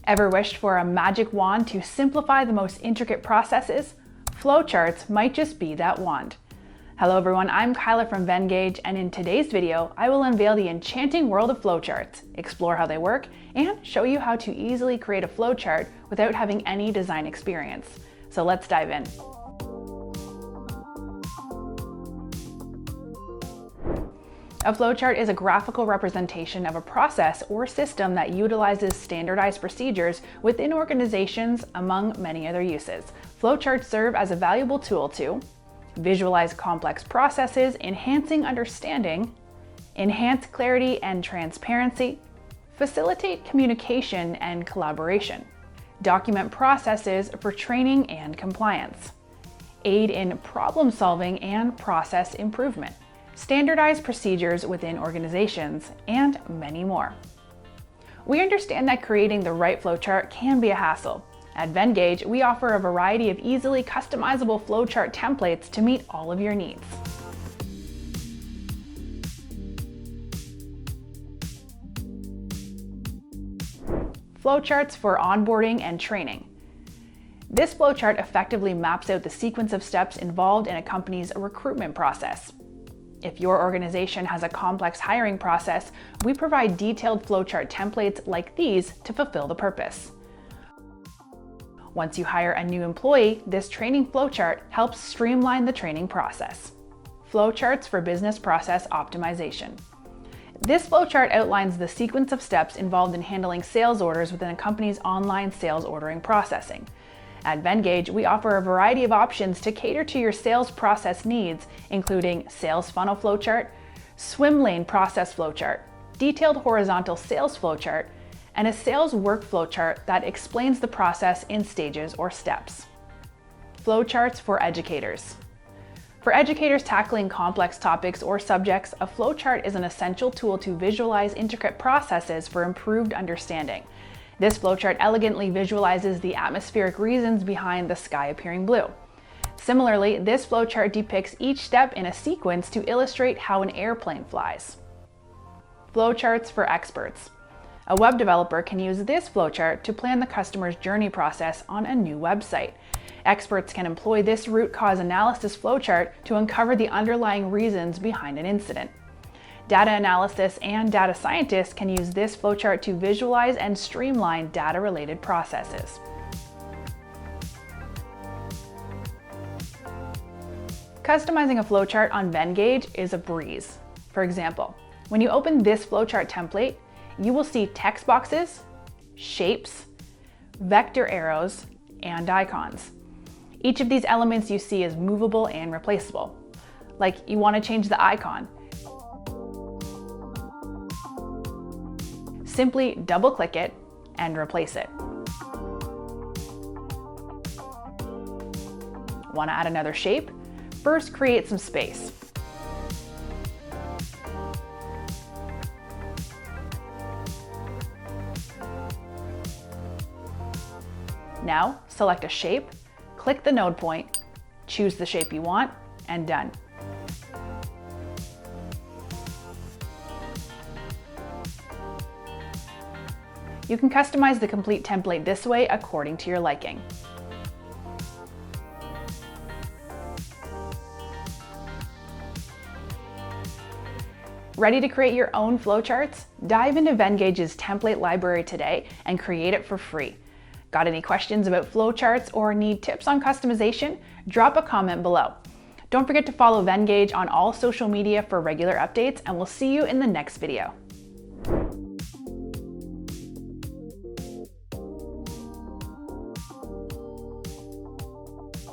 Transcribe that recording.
Ever wished for a magic wand to simplify the most intricate processes? Flowcharts might just be that wand. Hello everyone, I'm Kyla from Venngage, and in today's video, I will unveil the enchanting world of flowcharts, explore how they work, and show you how to easily create a flowchart without having any design experience. So let's dive in. A flowchart is a graphical representation of a process or system that utilizes standardized procedures within organizations, among many other uses. Flowcharts serve as a valuable tool to visualize complex processes, enhancing understanding, enhance clarity and transparency, facilitate communication and collaboration, document processes for training and compliance, aid in problem solving and process improvement, standardize procedures within organizations, and many more. We understand that creating the right flowchart can be a hassle. At Venngage, we offer a variety of easily customizable flowchart templates to meet all of your needs. Flowcharts for onboarding and training. This flowchart effectively maps out the sequence of steps involved in a company's recruitment process. If your organization has a complex hiring process, we provide detailed flowchart templates like these to fulfill the purpose. Once you hire a new employee, this training flowchart helps streamline the training process. Flowcharts for business process optimization. This flowchart outlines the sequence of steps involved in handling sales orders within a company's online sales ordering processing. At Venngage, we offer a variety of options to cater to your sales process needs, including sales funnel flowchart, swim lane process flowchart, detailed horizontal sales flowchart, and a sales workflow chart that explains the process in stages or steps. Flowcharts for educators. For educators tackling complex topics or subjects, a flowchart is an essential tool to visualize intricate processes for improved understanding. This flowchart elegantly visualizes the atmospheric reasons behind the sky appearing blue. Similarly, this flowchart depicts each step in a sequence to illustrate how an airplane flies. Flowcharts for experts. A web developer can use this flowchart to plan the customer's journey process on a new website. Experts can employ this root cause analysis flowchart to uncover the underlying reasons behind an incident. Data analysis and data scientists can use this flowchart to visualize and streamline data-related processes. Customizing a flowchart on Venngage is a breeze. For example, when you open this flowchart template, you will see text boxes, shapes, vector arrows, and icons. Each of these elements you see is movable and replaceable. Like, you want to change the icon. Simply double-click it and replace it. Want to add another shape? First, create some space. Now, select a shape, click the node point, choose the shape you want, and done. You can customize the complete template this way according to your liking. Ready to create your own flowcharts? Dive into Vengage's template library today and create it for free. Got any questions about flowcharts or need tips on customization? Drop a comment below. Don't forget to follow Venngage on all social media for regular updates, and we'll see you in the next video.